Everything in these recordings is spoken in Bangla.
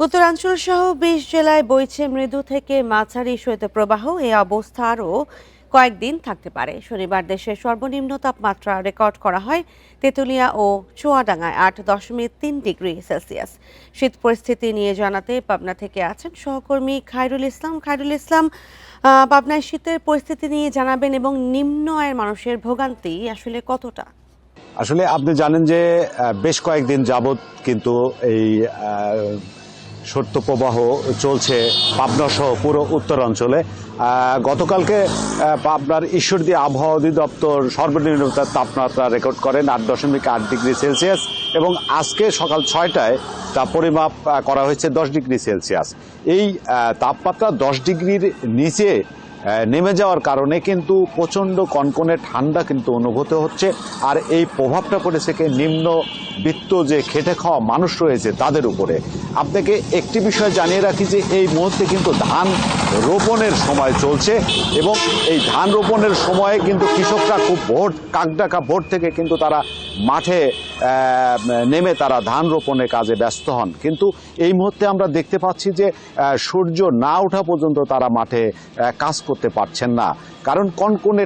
উত্তরাঞ্চল সহ ২০ জেলায় বইছে মৃদু থেকে মাঝারি শৈত্যপ্রবাহ। এই অবস্থা আরও কয়েকদিন থাকতে পারে। শনিবার দেশের সর্বনিম্ন তাপমাত্রা রেকর্ড করা হয় তেঁতুলিয়া ও চুয়াডাঙ্গায় ৮.৩ ডিগ্রি সেলসিয়াস। শীত পরিস্থিতি নিয়ে জানাতে পাবনা থেকে আছেন সহকর্মী খায়রুল ইসলাম। পাবনায় শীতের পরিস্থিতি নিয়ে জানাবেন এবং নিম্ন আয়ের মানুষের ভোগান্তি আসলে কতটা? আসলে আপনি জানেন যে বেশ কয়েকদিন যাবৎ কিন্তু এই শৈত্যপ্রবাহ চলছে পাবনা সহ পুরো উত্তরাঞ্চলে। গতকালকে পাবনার ঈশ্বরদী আবহাওয়া অধিদপ্তর সর্বনিম্ন তাপমাত্রা রেকর্ড করেন ৮.৮ ডিগ্রি সেলসিয়াস এবং আজকে সকাল ৬টায় তা পরিমাপ করা হয়েছে ১০ ডিগ্রি সেলসিয়াস। এই তাপমাত্রা ১০ ডিগ্রির নিচে নেমে যাওয়ার কারণে কিন্তু প্রচণ্ড কনকনে ঠান্ডা কিন্তু অনুভূত হচ্ছে। আর এই প্রভাবটা পড়েছে নিম্নবিত্ত যে খেটে খাওয়া মানুষ রয়েছে তাদের উপরে। আপনাকে একটি বিষয় জানিয়ে রাখি যে এই মুহূর্তে কিন্তু ধান রোপণের সময় চলছে এবং এই ধান রোপণের সময়ে কিন্তু কৃষকরা খুব কাকডাকা ভোর থেকে কিন্তু তারা মাঠে নেমে তারা ধান রোপণের কাজে ব্যস্ত হন। কিন্তু এই মুহূর্তে আমরা দেখতে পাচ্ছি যে সূর্য না ওঠা পর্যন্ত তারা মাঠে কাজ করতে পারছেন না, কারণ কনকনে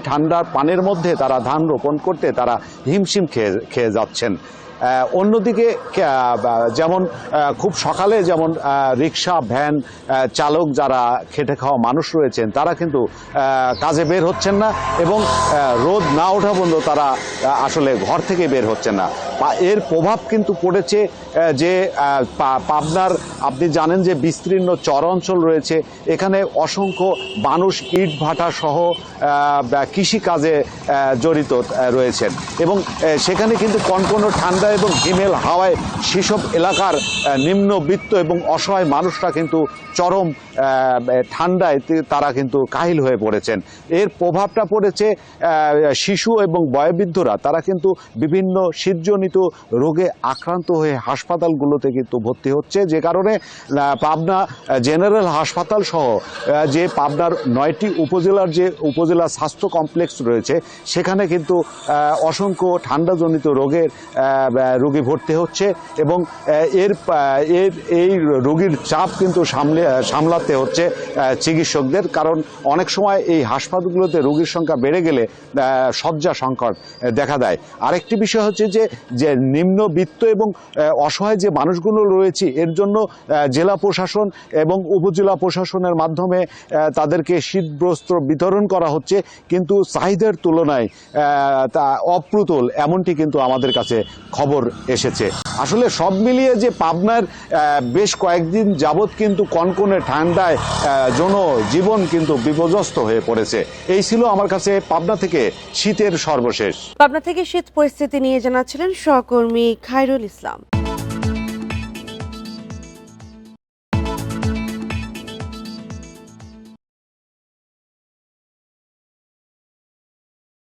ঠান্ডার পানির মধ্যে তারা ধান রোপণ করতে তারা হিমশিম খেয়ে যাচ্ছেন। অন্যদিকে যেমন খুব সকালে যেমন রিক্সা ভ্যান চালক যারা খেটে খাওয়া মানুষ রয়েছেন তারা কিন্তু কাজে বের হচ্ছেন না এবং রোদ না ওঠা পর্যন্ত তারা আসলে ঘর থেকে বের হচ্ছেন না। এর প্রভাব কিন্তু পড়েছে যে পাবনার আপনি জানেন যে বিস্তীর্ণ চর অঞ্চল রয়েছে, এখানে অসংখ্য মানুষ ইট ভাটা সহ কৃষিকাজে জড়িত রয়েছেন এবং সেখানে কিন্তু কনকনে ঠান্ডা এবং হিমেল হাওয়ায় সেসব এলাকার নিম্নবিত্ত এবং অসহায় মানুষরা কিন্তু চরম ঠান্ডায় তারা কিন্তু কাহিল হয়ে পড়েছেন। এর প্রভাবটা পড়েছে শিশু এবং বয়োবৃদ্ধরা, তারা কিন্তু বিভিন্ন শীতজনিত রোগে আক্রান্ত হয়ে হাসপাতালগুলোতে কিন্তু ভর্তি হচ্ছে, যে কারণে পাবনা জেনারেল হাসপাতাল সহ যে পাবনার ৯টি উপজেলার যে উপজেলা স্বাস্থ্য কমপ্লেক্স রয়েছে সেখানে কিন্তু অসংখ্য ঠান্ডাজনিত রোগী ভর্তি হচ্ছে এবং এই রোগীর চাপ কিন্তু সামলাতে হচ্ছে চিকিৎসকদের, কারণ অনেক সময় এই হাসপাতালগুলোতে রোগীর সংখ্যা বেড়ে গেলে শয্যা সংকট দেখা দেয়। আরেকটি বিষয় হচ্ছে যে নিম্নবিত্ত এবং অসহায় যে মানুষগুলো রয়েছে এর জন্য জেলা প্রশাসন এবং উপজেলা প্রশাসনের মাধ্যমে তাদেরকে শীতবস্ত্র বিতরণ করা হচ্ছে, কিন্তু চাহিদার তুলনায় তা অপ্রতুল এমনটি কিন্তু আমাদের কাছে খবর এসেছে। আসলে সব মিলিয়ে যে পাবনার বেশ কয়েকদিন যাবৎ কিন্তু কনকনে ঠান্ডায় জনজীবন কিন্তু বিপর্যস্ত হয়ে পড়েছে। এই ছিল আমার কাছে পাবনা থেকে শীতের সর্বশেষ। পাবনা থেকে শীত পরিস্থিতি নিয়ে জানাচ্ছিলেন সহকর্মী খায়রুল ইসলাম।